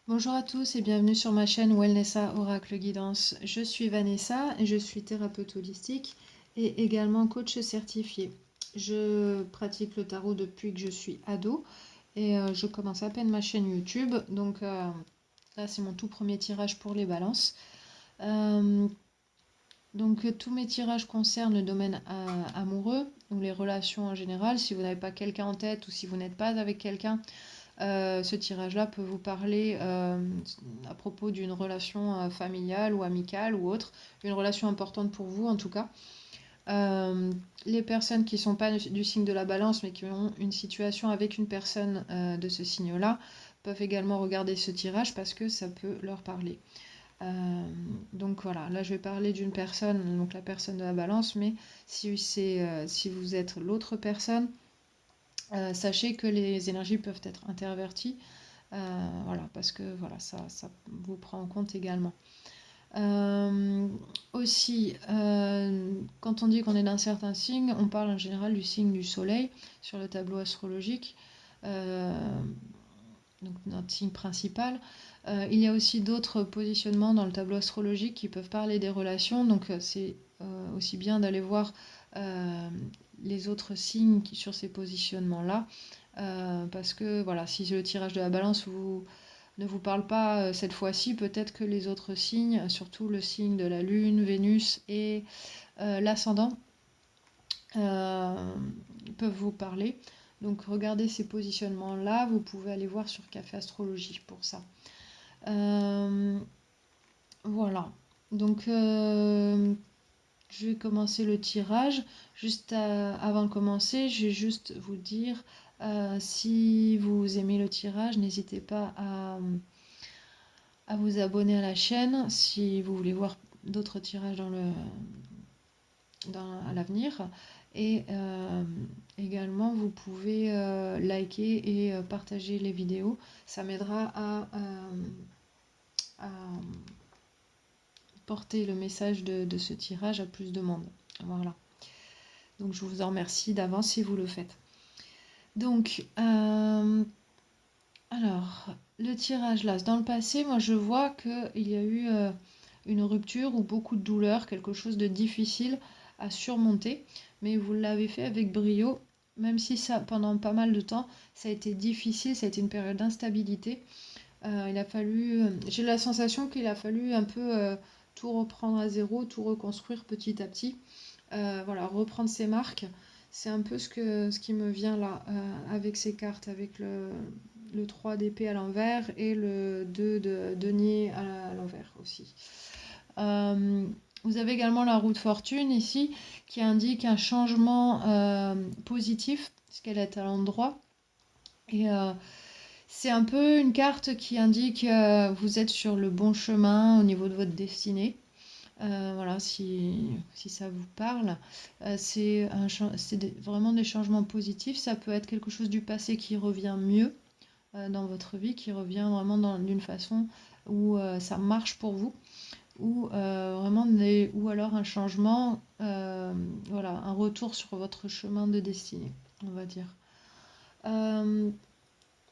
Bonjour à tous et bienvenue sur ma chaîne Wellnessa Oracle Guidance. Je suis Vanessa et je suis thérapeute holistique et également coach certifié. Je pratique le tarot depuis que je suis ado et je commence à peine ma chaîne YouTube. Donc là c'est mon tout premier tirage pour les balances. Euh, tous mes tirages concernent le domaine amoureux ou les relations en général. Si vous n'avez pas quelqu'un en tête ou si vous n'êtes pas avec quelqu'un, ce tirage-là peut vous parler à propos d'une relation familiale ou amicale ou autre, une relation importante pour vous en tout cas. Les personnes qui ne sont pas du signe de la balance mais qui ont une situation avec une personne de ce signe-là peuvent également regarder ce tirage parce que ça peut leur parler. Donc voilà, là je vais parler d'une personne, donc la personne de la balance, mais si vous êtes l'autre personne, sachez que les énergies peuvent être interverties, voilà, parce que voilà, ça vous prend en compte également. Euh, Aussi, quand on dit qu'on est d'un certain signe, on parle en général du signe du soleil sur le tableau astrologique, euh, donc notre signe principal. Il y a aussi d'autres positionnements dans le tableau astrologique qui peuvent parler des relations, donc c'est aussi bien d'aller voir euh, les autres signes sur ces positionnements-là, parce que voilà, si le tirage de la balance ne vous parle pas cette fois-ci, peut-être que les autres signes, surtout le signe de la Lune, Vénus et l'ascendant, euh, peuvent vous parler. Donc regardez ces positionnements-là, vous pouvez aller voir sur Café Astrologie pour ça. Euh, voilà. Donc je vais commencer le tirage. Juste avant de commencer, je vais juste vous dire, si vous aimez le tirage, n'hésitez pas à vous abonner à la chaîne si vous voulez voir d'autres tirages à l'avenir. Et également, vous pouvez liker et partager les vidéos. Ça m'aidera à porter le message de ce tirage à plus de monde. Voilà. Donc je vous en remercie d'avance si vous le faites. Donc, alors, le tirage là, dans le passé, moi je vois qu'il y a eu une rupture ou beaucoup de douleur, quelque chose de difficile à surmonter, mais vous l'avez fait avec brio, même si ça, pendant pas mal de temps, ça a été difficile, ça a été une période d'instabilité. Il a fallu, j'ai la sensation qu'il a fallu un peu tout reprendre à zéro, tout reconstruire petit à petit. Voilà, reprendre ses marques. C'est un peu ce qui me vient là, avec ces cartes, avec le 3 d'épée à l'envers et le 2 de denier à l'envers aussi. Euh, Vous avez également la roue de fortune ici qui indique un changement positif, puisqu'elle est à l'endroit. Et c'est un peu une carte qui indique que vous êtes sur le bon chemin au niveau de votre destinée. Voilà, si ça vous parle. C'est vraiment des changements positifs. Ça peut être quelque chose du passé qui revient mieux dans votre vie, qui revient vraiment d'une façon où ça marche pour vous, ou ou alors un changement, voilà, un retour sur votre chemin de destinée, on va dire. Euh,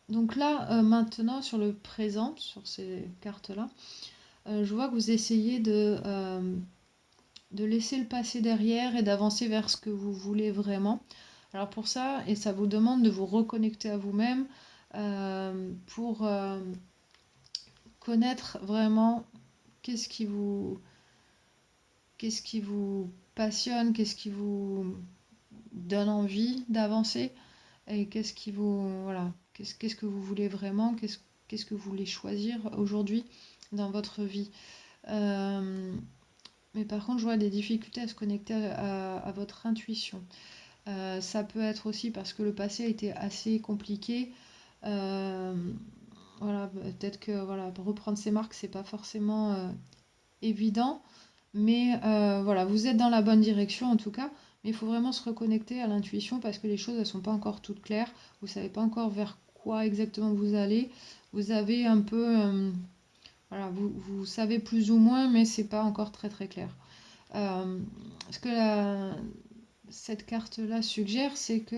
donc là, maintenant, sur le présent, sur ces cartes-là, je vois que vous essayez de laisser le passé derrière et d'avancer vers ce que vous voulez vraiment. Alors pour ça, et ça vous demande de vous reconnecter à vous-même pour connaître vraiment qu'est-ce qui vous, qu'est-ce qui vous passionne, qu'est-ce qui vous donne envie d'avancer et qu'est-ce qui vous, voilà, qu'est-ce que vous voulez vraiment, qu'est-ce que vous voulez choisir aujourd'hui dans votre vie. Euh, mais par contre, je vois des difficultés à se connecter à votre intuition. Ça peut être aussi parce que le passé a été assez compliqué. Euh, voilà, peut-être que voilà, reprendre ses marques, c'est pas forcément évident, mais voilà, vous êtes dans la bonne direction en tout cas. Mais il faut vraiment se reconnecter à l'intuition parce que les choses ne sont pas encore toutes claires. Vous ne savez pas encore vers quoi exactement vous allez. Vous avez un peu, voilà, vous savez plus ou moins, mais c'est pas encore très très clair. Ce que cette carte-là suggère, c'est que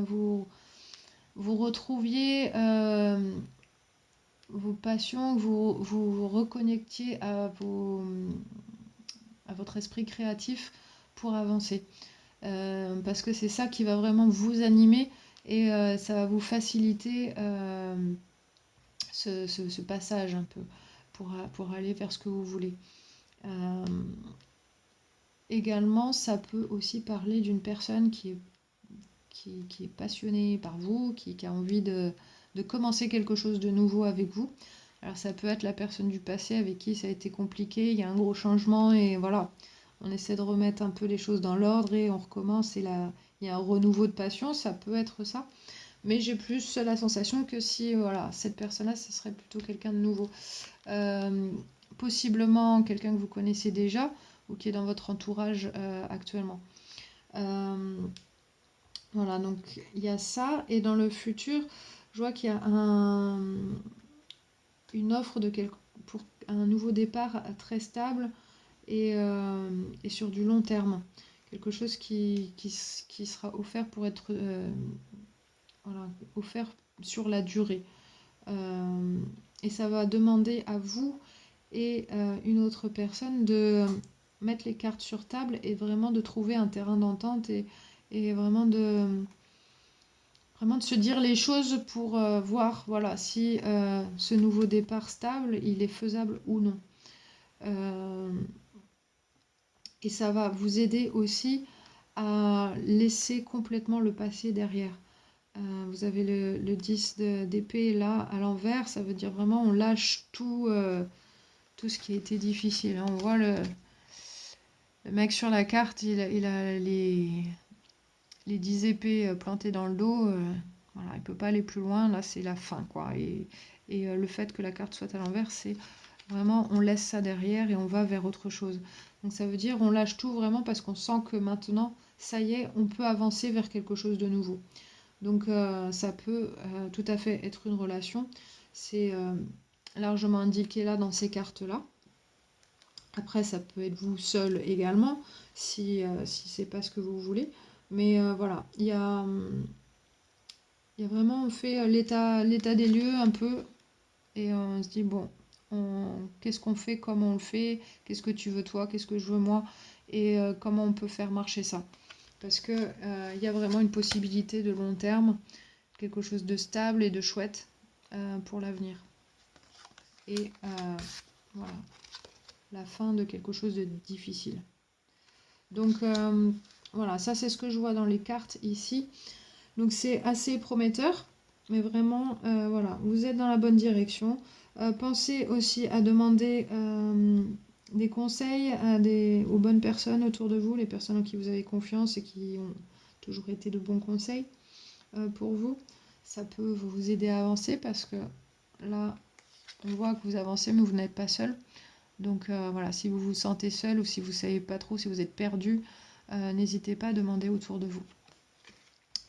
vous retrouviez vos passions, que vous reconnectiez à votre esprit créatif pour avancer. Parce que c'est ça qui va vraiment vous animer et ça va vous faciliter ce passage un peu pour aller vers ce que vous voulez. Euh, Également, ça peut aussi parler d'une personne qui est passionnée par vous, qui a envie de commencer quelque chose de nouveau avec vous. Alors ça peut être la personne du passé avec qui ça a été compliqué, il y a un gros changement et voilà, on essaie de remettre un peu les choses dans l'ordre et on recommence et là, il y a un renouveau de passion, ça peut être ça. Mais j'ai plus la sensation que si voilà, cette personne-là, ce serait plutôt quelqu'un de nouveau. Euh, Possiblement quelqu'un que vous connaissez déjà ou qui est dans votre entourage actuellement. Euh, voilà, donc il y a ça. Et dans le futur, je vois qu'il y a une offre pour un nouveau départ très stable et sur du long terme. Quelque chose qui sera offert pour être voilà, offert sur la durée. Et ça va demander à vous et une autre personne de mettre les cartes sur table et vraiment de trouver un terrain d'entente et vraiment de se dire les choses pour voir voilà, si ce nouveau départ stable, il est faisable ou non. Euh, et ça va vous aider aussi à laisser complètement le passé derrière. Vous avez le 10 d'épée là à l'envers, ça veut dire vraiment on lâche tout ce qui a été difficile. On voit le mec sur la carte, il a les 10 épées plantées dans le dos. Voilà, il peut pas aller plus loin, là c'est la fin quoi. Et le fait que la carte soit à l'envers, c'est vraiment on laisse ça derrière et on va vers autre chose. Donc ça veut dire on lâche tout vraiment parce qu'on sent que maintenant, ça y est, on peut avancer vers quelque chose de nouveau. Donc ça peut tout à fait être une relation. C'est largement indiqué là dans ces cartes-là. Après, ça peut être vous seul également, si c'est pas ce que vous voulez. Mais voilà, il y a vraiment, on fait l'état des lieux un peu, et on se dit, bon, qu'est-ce qu'on fait, comment on le fait, qu'est-ce que tu veux toi, qu'est-ce que je veux moi, et comment on peut faire marcher ça. Parce que il y a vraiment une possibilité de long terme, quelque chose de stable et de chouette pour l'avenir. Et voilà, la fin de quelque chose de difficile. Donc voilà, ça c'est ce que je vois dans les cartes ici. Donc c'est assez prometteur, mais vraiment, voilà, vous êtes dans la bonne direction. Pensez aussi à demander des conseils aux bonnes personnes autour de vous, les personnes en qui vous avez confiance et qui ont toujours été de bons conseils pour vous. Ça peut vous aider à avancer parce que là, on voit que vous avancez, mais vous n'êtes pas seul. Donc voilà, si vous vous sentez seul ou si vous ne savez pas trop, si vous êtes perdu, n'hésitez pas à demander autour de vous.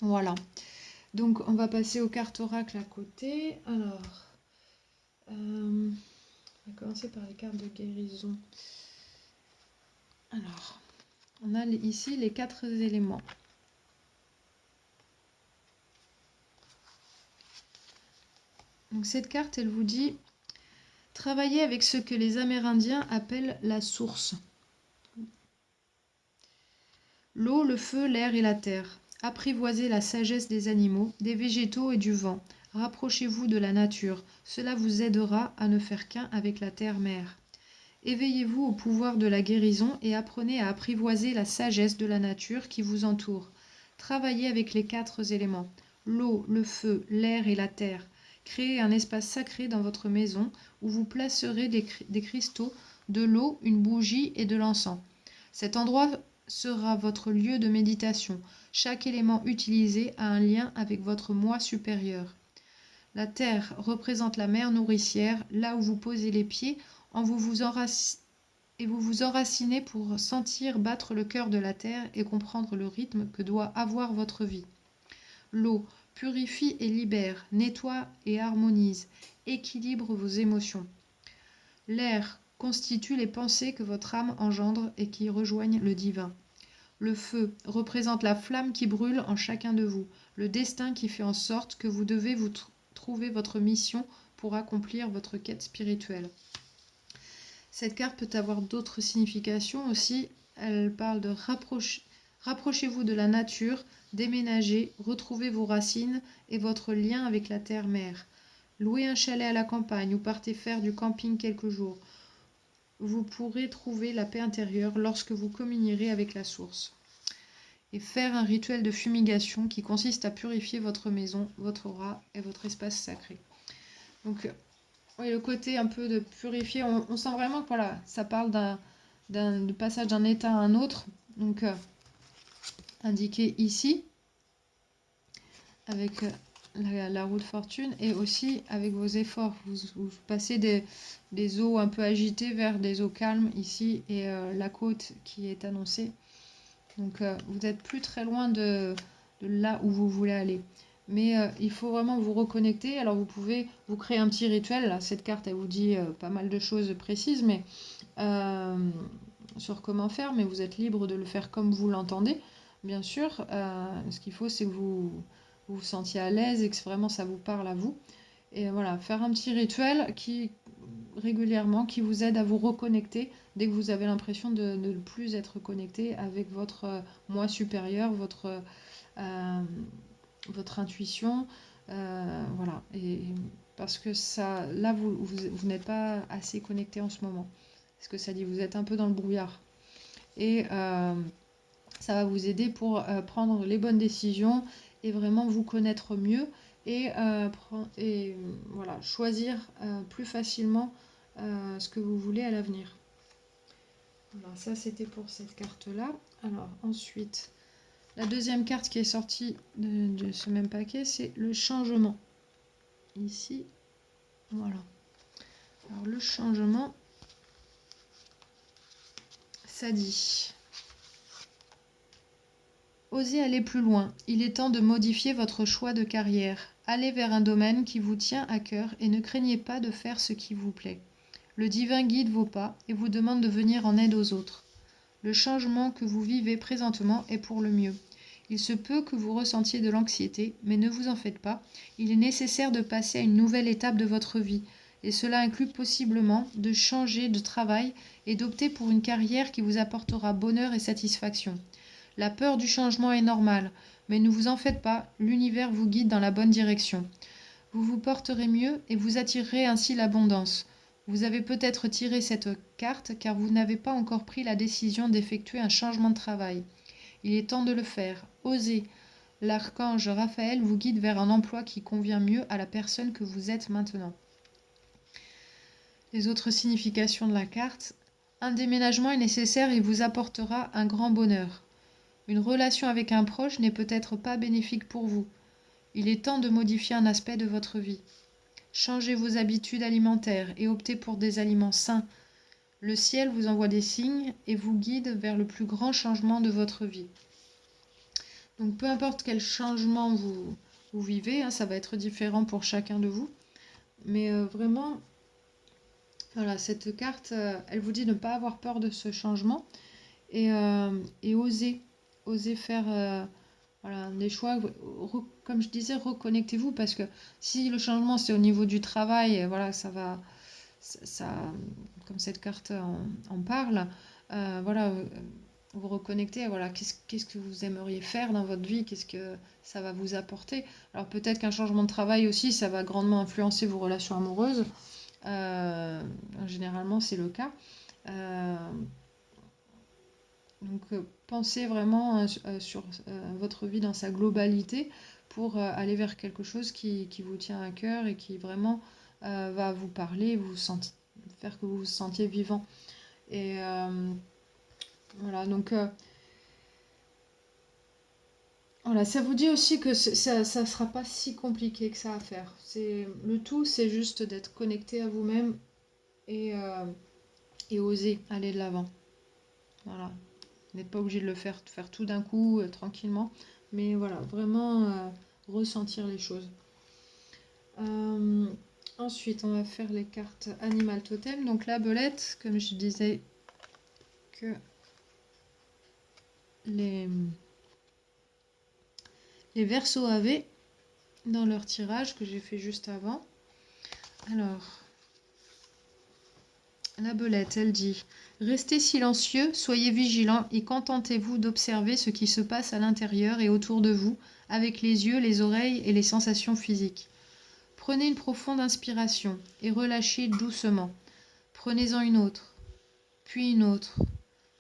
Voilà. Donc on va passer aux cartes oracle à côté. Alors, on va commencer par les cartes de guérison. Alors, on a ici les 4 éléments. Donc cette carte, elle vous dit « Travaillez avec ce que les Amérindiens appellent la source. L'eau, le feu, l'air et la terre. Apprivoisez la sagesse des animaux, des végétaux et du vent. Rapprochez-vous de la nature. Cela vous aidera à ne faire qu'un avec la terre-mère. Éveillez-vous au pouvoir de la guérison et apprenez à apprivoiser la sagesse de la nature qui vous entoure. Travaillez avec les 4 éléments, l'eau, le feu, l'air et la terre. Créez un espace sacré dans votre maison où vous placerez des cristaux, de l'eau, une bougie et de l'encens. Cet endroit sera votre lieu de méditation. Chaque élément utilisé a un lien avec votre moi supérieur. La terre représente la mer nourricière, là où vous posez les pieds vous vous enracinez pour sentir battre le cœur de la terre et comprendre le rythme que doit avoir votre vie. L'eau purifie et libère, nettoie et harmonise, équilibre vos émotions. L'air constitue les pensées que votre âme engendre et qui rejoignent le divin. Le feu représente la flamme qui brûle en chacun de vous, le destin qui fait en sorte que vous devez trouver votre mission pour accomplir votre quête spirituelle. Cette carte peut avoir d'autres significations aussi. Elle parle de rapprochez-vous de la nature, déménagez, retrouvez vos racines et votre lien avec la terre-mère. Louez un chalet à la campagne ou partez faire du camping quelques jours. Vous pourrez trouver la paix intérieure lorsque vous communierez avec la source. Et faire un rituel de fumigation qui consiste à purifier votre maison, votre aura et votre espace sacré. Donc, oui, le côté un peu de purifier, on sent vraiment que voilà, ça parle de passage d'un état à un autre. Donc, indiqué ici, avec la roue de fortune, et aussi avec vos efforts. Vous passez des eaux un peu agitées vers des eaux calmes ici, et la côte qui est annoncée. Donc, vous n'êtes plus très loin de là où vous voulez aller. Mais il faut vraiment vous reconnecter. Alors vous pouvez vous créer un petit rituel. Là, cette carte, elle vous dit pas mal de choses précises mais, sur comment faire. Mais vous êtes libre de le faire comme vous l'entendez. Bien sûr, ce qu'il faut, c'est que vous vous sentiez à l'aise et que vraiment ça vous parle à vous. Et voilà, faire un petit rituel qui régulièrement qui vous aide à vous reconnecter dès que vous avez l'impression de ne plus être connecté avec votre moi supérieur, votre intuition, voilà. Et parce que ça, là, vous n'êtes pas assez connecté en ce moment. Ce que ça dit, vous êtes un peu dans le brouillard. Et ça va vous aider pour prendre les bonnes décisions et vraiment vous connaître mieux et voilà, choisir plus facilement ce que vous voulez à l'avenir. Voilà, ça c'était pour cette carte-là. Alors ensuite, la deuxième carte qui est sortie de ce même paquet, c'est le changement. Ici, voilà. Alors le changement, ça dit... Osez aller plus loin. Il est temps de modifier votre choix de carrière. Allez vers un domaine qui vous tient à cœur et ne craignez pas de faire ce qui vous plaît. Le divin guide vos pas et vous demande de venir en aide aux autres. Le changement que vous vivez présentement est pour le mieux. Il se peut que vous ressentiez de l'anxiété, mais ne vous en faites pas. Il est nécessaire de passer à une nouvelle étape de votre vie, et cela inclut possiblement de changer de travail et d'opter pour une carrière qui vous apportera bonheur et satisfaction. La peur du changement est normale, mais ne vous en faites pas, l'univers vous guide dans la bonne direction. Vous vous porterez mieux et vous attirerez ainsi l'abondance. Vous avez peut-être tiré cette carte car vous n'avez pas encore pris la décision d'effectuer un changement de travail. Il est temps de le faire. Osez. L'archange Raphaël vous guide vers un emploi qui convient mieux à la personne que vous êtes maintenant. Les autres significations de la carte. Un déménagement est nécessaire et vous apportera un grand bonheur. Une relation avec un proche n'est peut-être pas bénéfique pour vous. Il est temps de modifier un aspect de votre vie. Changez vos habitudes alimentaires et optez pour des aliments sains. Le ciel vous envoie des signes et vous guide vers le plus grand changement de votre vie. Donc peu importe quel changement vous vivez, ça va être différent pour chacun de vous. Mais vraiment, voilà, cette carte, elle vous dit de ne pas avoir peur de ce changement et oser faire voilà, des choix. Comme je disais, reconnectez-vous parce que si le changement c'est au niveau du travail, voilà, ça va, comme cette carte en parle, voilà, vous reconnectez, voilà, qu'est-ce que vous aimeriez faire dans votre vie, qu'est-ce que ça va vous apporter. Alors peut-être qu'un changement de travail aussi, ça va grandement influencer vos relations amoureuses. Généralement, c'est le cas. Donc pensez vraiment sur votre vie dans sa globalité pour aller vers quelque chose qui vous tient à cœur et qui vraiment va vous parler, faire que vous vous sentiez vivant. Et voilà, donc voilà, ça vous dit aussi que ça ne sera pas si compliqué que ça à faire. Le tout, c'est juste d'être connecté à vous-même et oser aller de l'avant. Voilà. Vous n'êtes pas obligé de le faire tout d'un coup, tranquillement. Mais voilà, vraiment ressentir les choses. Ensuite, on va faire les cartes Animal Totem. Donc la belette, comme je disais, que les Verseaux avaient dans leur tirage que j'ai fait juste avant. Alors, la belette, elle dit: restez silencieux, soyez vigilants et contentez-vous d'observer ce qui se passe à l'intérieur et autour de vous avec les yeux, les oreilles et les sensations physiques. Prenez une profonde inspiration et relâchez doucement. Prenez-en une autre, puis une autre.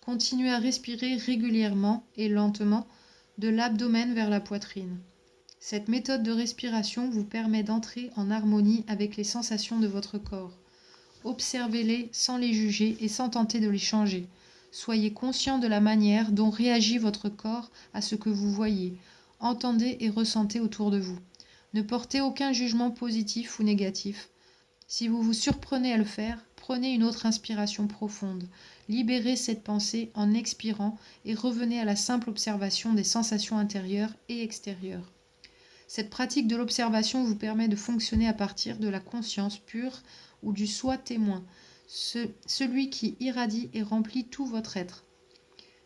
Continuez à respirer régulièrement et lentement de l'abdomen vers la poitrine. Cette méthode de respiration vous permet d'entrer en harmonie avec les sensations de votre corps. Observez-les sans les juger et sans tenter de les changer. Soyez conscient de la manière dont réagit votre corps à ce que vous voyez, entendez et ressentez autour de vous. Ne portez aucun jugement positif ou négatif. Si vous vous surprenez à le faire, prenez une autre inspiration profonde. Libérez cette pensée en expirant et revenez à la simple observation des sensations intérieures et extérieures. Cette pratique de l'observation vous permet de fonctionner à partir de la conscience pure ou du soi témoin, celui qui irradie et remplit tout votre être.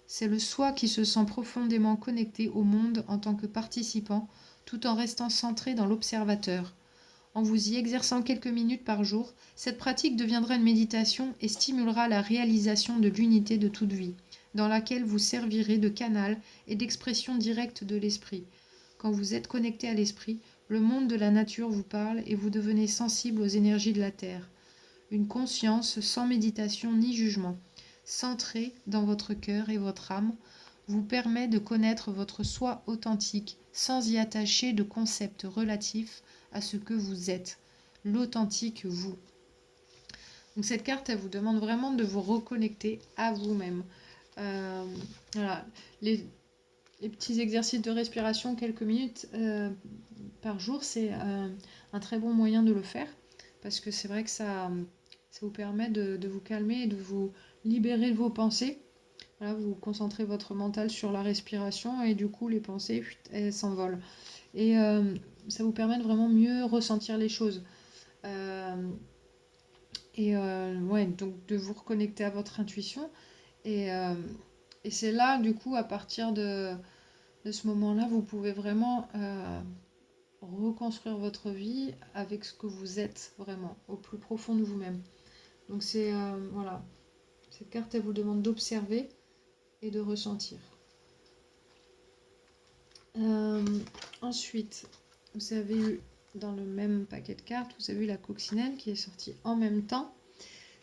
C'est le soi qui se sent profondément connecté au monde en tant que participant, tout en restant centré dans l'observateur. En vous y exerçant quelques minutes par jour, cette pratique deviendra une méditation et stimulera la réalisation de l'unité de toute vie, dans laquelle vous servirez de canal et d'expression directe de l'esprit. Quand vous êtes connecté à l'esprit, le monde de la nature vous parle et vous devenez sensible aux énergies de la terre. Une conscience sans méditation ni jugement, centrée dans votre cœur et votre âme, vous permet de connaître votre soi authentique sans y attacher de concepts relatifs à ce que vous êtes, l'authentique vous. Donc cette carte, elle vous demande vraiment de vous reconnecter à vous-même. Voilà, les petits exercices de respiration, quelques minutes par jour, c'est un très bon moyen de le faire, parce que c'est vrai que ça vous permet de vous calmer et de vous libérer de vos pensées. Voilà, vous concentrez votre mental sur la respiration et du coup les pensées, elles s'envolent. Et ça vous permet de vraiment mieux ressentir les choses. Ouais, donc de vous reconnecter à votre intuition. Et, et c'est là, du coup, à partir de ce moment-là, vous pouvez vraiment reconstruire votre vie avec ce que vous êtes vraiment, au plus profond de vous-même. Donc c'est, voilà, cette carte, elle vous demande d'observer et de ressentir. Ensuite, vous avez eu dans le même paquet de cartes, vous avez eu la coccinelle qui est sortie en même temps.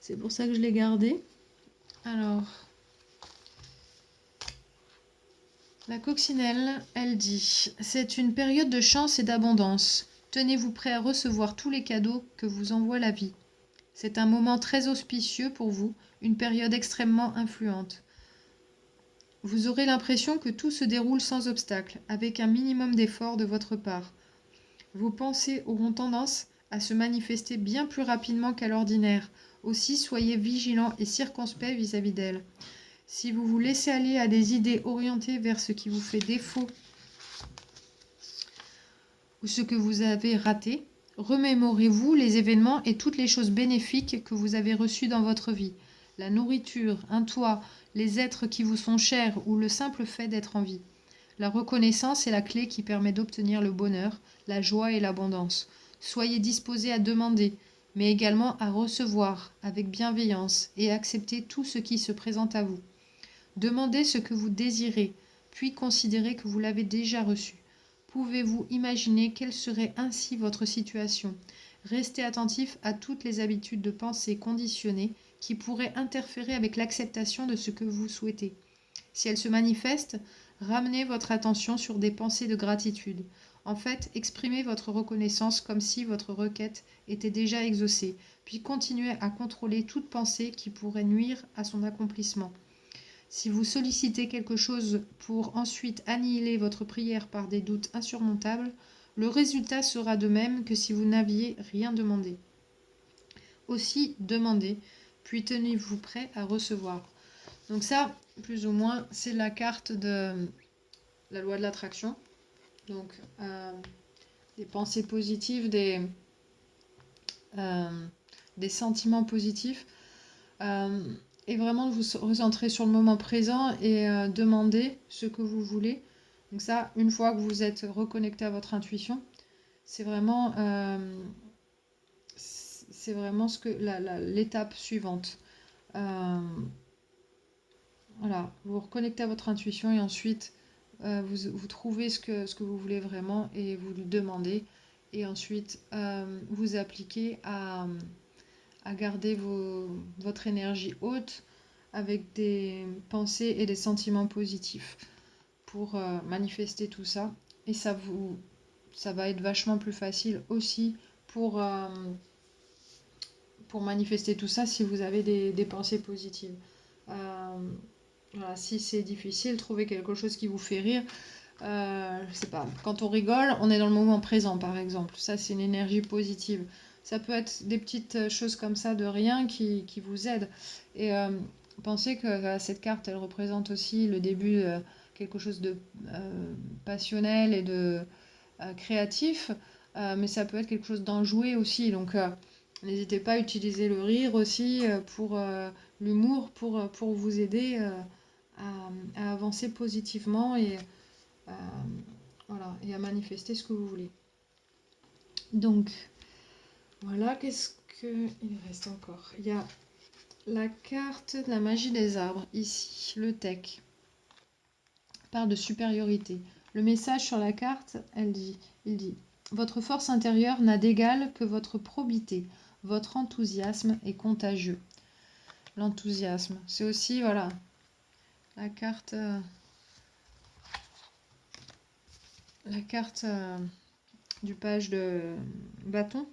C'est pour ça que je l'ai gardée. Alors, la coccinelle, elle dit: c'est une période de chance et d'abondance. Tenez-vous prêt à recevoir tous les cadeaux que vous envoie la vie. C'est un moment très auspicieux pour vous, une période extrêmement influente. Vous aurez l'impression que tout se déroule sans obstacle, avec un minimum d'effort de votre part. Vos pensées auront tendance à se manifester bien plus rapidement qu'à l'ordinaire. Aussi, soyez vigilants et circonspects vis-à-vis d'elles. Si vous vous laissez aller à des idées orientées vers ce qui vous fait défaut ou ce que vous avez raté, remémorez-vous les événements et toutes les choses bénéfiques que vous avez reçues dans votre vie. La nourriture, un toit, les êtres qui vous sont chers ou le simple fait d'être en vie. La reconnaissance est la clé qui permet d'obtenir le bonheur, la joie et l'abondance. Soyez disposés à demander, mais également à recevoir avec bienveillance et accepter tout ce qui se présente à vous. Demandez ce que vous désirez, puis considérez que vous l'avez déjà reçu. Pouvez-vous imaginer quelle serait ainsi votre situation? Restez attentif à toutes les habitudes de pensée conditionnées qui pourraient interférer avec l'acceptation de ce que vous souhaitez. Si elles se manifestent, ramenez votre attention sur des pensées de gratitude. En fait, exprimez votre reconnaissance comme si votre requête était déjà exaucée, puis continuez à contrôler toute pensée qui pourrait nuire à son accomplissement. Si vous sollicitez quelque chose pour ensuite annihiler votre prière par des doutes insurmontables, le résultat sera de même que si vous n'aviez rien demandé. Aussi, demandez, puis tenez-vous prêt à recevoir. Donc ça, plus ou moins, c'est la carte de la loi de l'attraction. Donc, des pensées positives, des sentiments positifs. Et vraiment de vous recentrer sur le moment présent et demander ce que vous voulez. Donc ça, une fois que vous êtes reconnecté à votre intuition, c'est vraiment c'est vraiment l'étape suivante. Euh, voilà, vous reconnectez à votre intuition et ensuite vous trouvez ce que vous voulez vraiment et vous lui demandez. Et ensuite, vous appliquez à garder votre énergie haute avec des pensées et des sentiments positifs pour manifester tout ça. Et ça va être vachement plus facile aussi pour manifester tout ça si vous avez des pensées positives. Voilà, si c'est difficile, trouvez quelque chose qui vous fait rire. Je sais pas, quand on rigole, on est dans le moment présent par exemple. Ça, c'est une énergie positive. Ça peut être des petites choses comme ça de rien qui vous aident. Et pensez que cette carte, elle représente aussi le début de quelque chose de passionnel et de créatif. Mais ça peut être quelque chose d'enjoué aussi. Donc, n'hésitez pas à utiliser le rire aussi pour l'humour pour vous aider à avancer positivement et euh, voilà, et à manifester ce que vous voulez. Donc, voilà, qu'est-ce qu'il reste encore? Il y a la carte de la magie des arbres, ici, le tech. Parle de supériorité. Le message sur la carte, il dit « Votre force intérieure n'a d'égal que votre probité. Votre enthousiasme est contagieux. » L'enthousiasme, c'est aussi, voilà, la carte du page de bâton.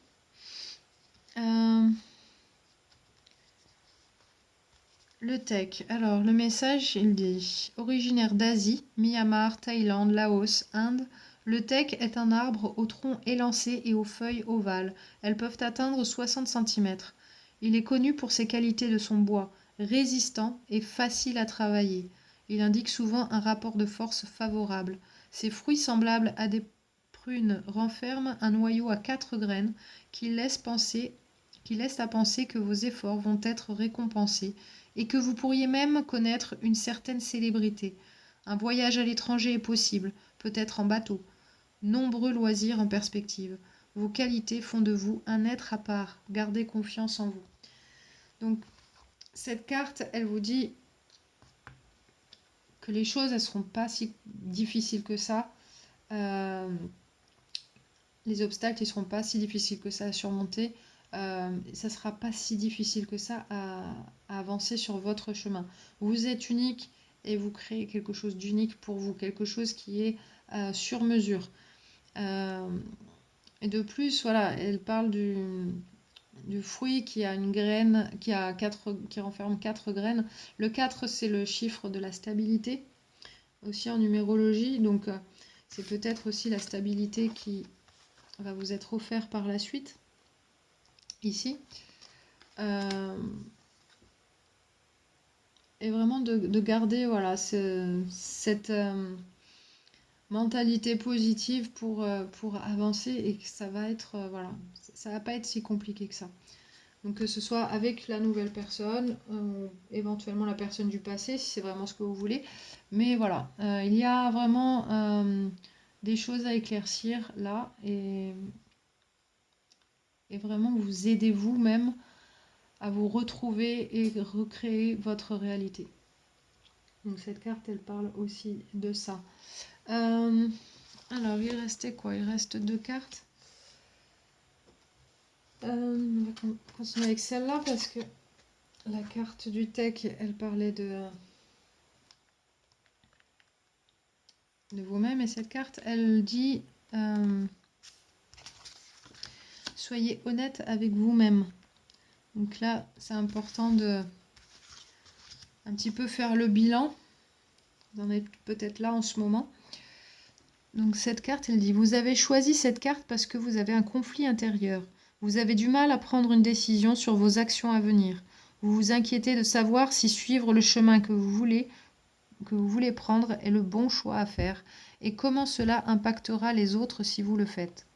Le tech. Alors, le message, il dit originaire d'Asie, Myanmar, Thaïlande, Laos, Inde. Le tech est un arbre au tronc élancé et aux feuilles ovales. Elles peuvent atteindre 60 cm. Il est connu pour ses qualités de son bois, résistant et facile à travailler. Il indique souvent un rapport de force favorable. Ses fruits semblables à des prunes renferment un noyau à 4 graines qui laisse à penser que vos efforts vont être récompensés et que vous pourriez même connaître une certaine célébrité. Un voyage à l'étranger est possible, peut-être en bateau. Nombreux loisirs en perspective. Vos qualités font de vous un être à part. Gardez confiance en vous. Donc, cette carte, elle vous dit que les choses, elles ne seront pas si difficiles que ça. Les obstacles, ils ne seront pas si difficiles que ça à surmonter. Ça ne sera pas si difficile que ça à avancer sur votre chemin. Vous êtes unique et vous créez quelque chose d'unique pour vous, quelque chose qui est sur mesure. Et de plus, voilà, elle parle du fruit qui a une graine, qui renferme 4 graines. Le 4, c'est le chiffre de la stabilité, aussi en numérologie. Donc, c'est peut-être aussi la stabilité qui va vous être offerte par la suite, ici. Et vraiment de garder voilà, cette mentalité positive pour avancer et que ça va être, voilà, ça va pas être si compliqué que ça. Donc que ce soit avec la nouvelle personne, éventuellement la personne du passé, si c'est vraiment ce que vous voulez. Mais voilà, il y a vraiment des choses à éclaircir là et vraiment vous aider vous-même à vous retrouver et recréer votre réalité. Donc cette carte, elle parle aussi de ça. Alors, il restait quoi? Il reste 2 cartes. On va continuer avec celle-là parce que la carte du tech, elle parlait de vous-même. Et cette carte, elle dit soyez honnête avec vous-même. Donc là, c'est important de un petit peu faire le bilan. Vous en êtes peut-être là en ce moment. Donc cette carte, elle dit vous avez choisi cette carte parce que vous avez un conflit intérieur. Vous avez du mal à prendre une décision sur vos actions à venir. Vous vous inquiétez de savoir si suivre le chemin que vous voulez prendre est le bon choix à faire et comment cela impactera les autres si vous le faites.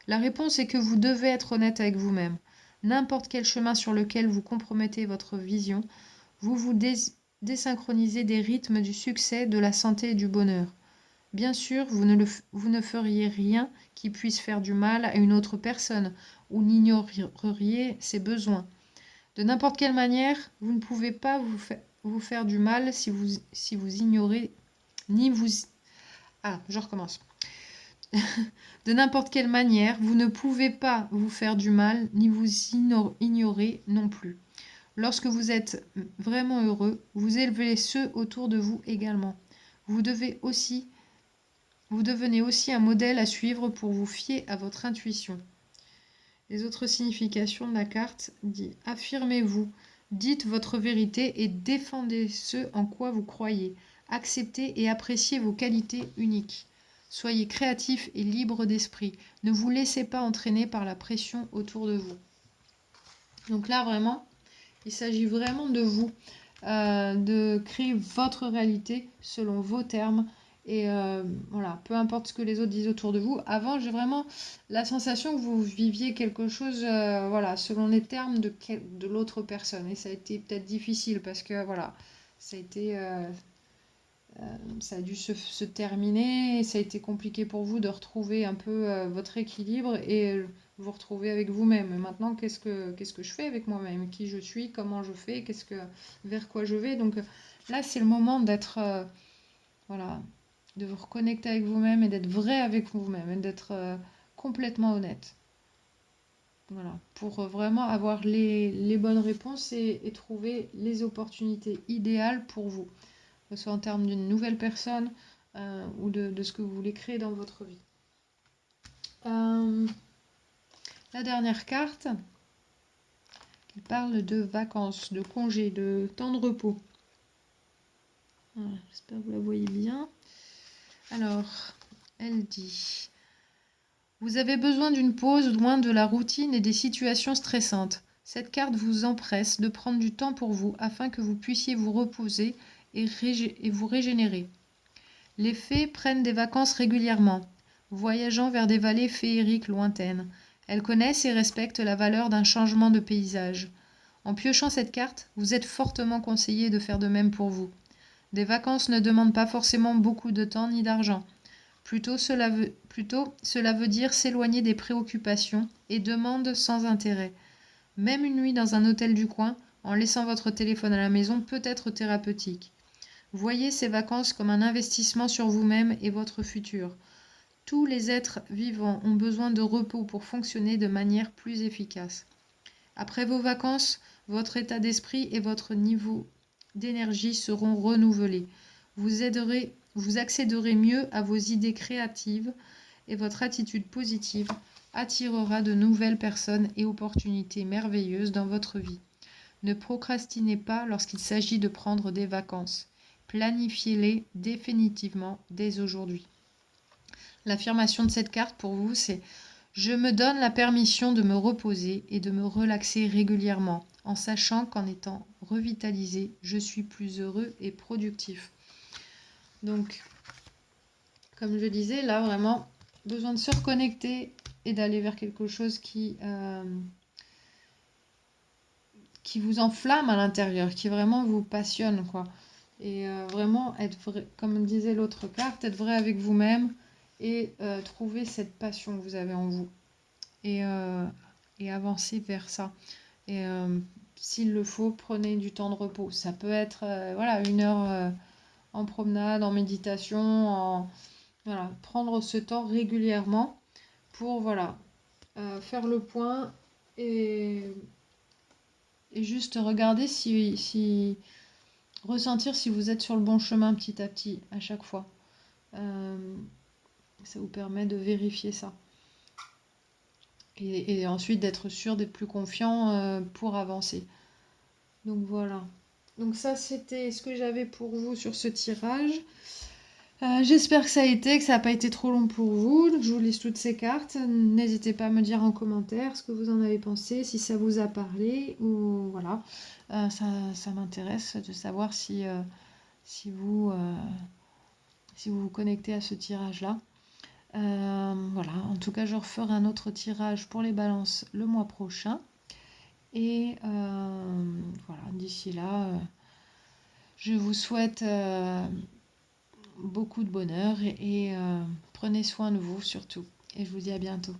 La réponse est que vous devez être honnête avec vous-même. N'importe quel chemin sur lequel vous compromettez votre vision, vous vous désynchronisez des rythmes du succès, de la santé et du bonheur. Bien sûr, vous ne feriez rien qui puisse faire du mal à une autre personne ou n'ignoreriez ses besoins. De n'importe quelle manière, vous ne pouvez pas vous faire du mal si vous ignorez, ni vous... Ah, je recommence. De n'importe quelle manière, vous ne pouvez pas vous faire du mal, ni vous ignorer non plus. Lorsque vous êtes vraiment heureux, vous élevez ceux autour de vous également. Vous devenez aussi un modèle à suivre pour vous fier à votre intuition. Les autres significations de la carte disent « Affirmez-vous, dites votre vérité et défendez ce en quoi vous croyez. Acceptez et appréciez vos qualités uniques. Soyez créatif et libre d'esprit. Ne vous laissez pas entraîner par la pression autour de vous. » Donc là, vraiment, il s'agit vraiment de vous, de créer votre réalité selon vos termes. Et voilà, peu importe ce que les autres disent autour de vous. Avant, j'ai vraiment la sensation que vous viviez quelque chose, voilà, selon les termes de l'autre personne. Et ça a été peut-être difficile parce que, voilà, ça a été... ça a dû se terminer, ça a été compliqué pour vous de retrouver un peu votre équilibre et vous retrouver avec vous-même. Maintenant, qu'est-ce que je fais avec moi-même? Qui je suis? Comment je fais? Vers quoi je vais? Donc là, c'est le moment d'être, voilà, de vous reconnecter avec vous-même et d'être vrai avec vous-même et d'être complètement honnête. Voilà, pour vraiment avoir les bonnes réponses et trouver les opportunités idéales pour vous, que ce soit en termes d'une nouvelle personne ou de ce que vous voulez créer dans votre vie. La dernière carte, qui parle de vacances, de congés, de temps de repos. Voilà, j'espère que vous la voyez bien. Alors, elle dit... Vous avez besoin d'une pause loin de la routine et des situations stressantes. Cette carte vous empresse de prendre du temps pour vous afin que vous puissiez vous reposer et vous régénérer. Les fées prennent des vacances régulièrement, voyageant vers des vallées féeriques lointaines. Elles connaissent et respectent la valeur d'un changement de paysage. En piochant cette carte, vous êtes fortement conseillé de faire de même pour vous. Des vacances ne demandent pas forcément beaucoup de temps ni d'argent. Plutôt, cela veut dire s'éloigner des préoccupations et demandes sans intérêt. Même une nuit dans un hôtel du coin, en laissant votre téléphone à la maison, peut être thérapeutique. Voyez ces vacances comme un investissement sur vous-même et votre futur. Tous les êtres vivants ont besoin de repos pour fonctionner de manière plus efficace. Après vos vacances, votre état d'esprit et votre niveau d'énergie seront renouvelés. Vous accéderez mieux à vos idées créatives et votre attitude positive attirera de nouvelles personnes et opportunités merveilleuses dans votre vie. Ne procrastinez pas lorsqu'il s'agit de prendre des vacances. Planifiez-les définitivement dès aujourd'hui. L'affirmation de cette carte pour vous, c'est « Je me donne la permission de me reposer et de me relaxer régulièrement, en sachant qu'en étant revitalisé, je suis plus heureux et productif. » Donc, comme je disais, là, vraiment, besoin de se reconnecter et d'aller vers quelque chose qui vous enflamme à l'intérieur, qui vraiment vous passionne, quoi. Et vraiment, comme disait l'autre carte, être vrai avec vous-même et trouver cette passion que vous avez en vous. Et avancer vers ça. Et s'il le faut, prenez du temps de repos. Ça peut être voilà, 1 heure en promenade, en méditation, voilà, prendre ce temps régulièrement pour voilà, faire le point et juste regarder ressentir si vous êtes sur le bon chemin petit à petit à chaque fois. Ça vous permet de vérifier ça. Et ensuite d'être sûr, d'être plus confiant pour avancer. Donc voilà. Donc ça, c'était ce que j'avais pour vous sur ce tirage. J'espère que ça a été, que ça n'a pas été trop long pour vous. Je vous lise toutes ces cartes. N'hésitez pas à me dire en commentaire ce que vous en avez pensé, si ça vous a parlé. Ou voilà. Ça m'intéresse de savoir si vous vous connectez à ce tirage-là. Voilà, en tout cas, je referai un autre tirage pour les balances le mois prochain. Et voilà, d'ici là, je vous souhaite beaucoup de bonheur et prenez soin de vous surtout. Et je vous dis à bientôt.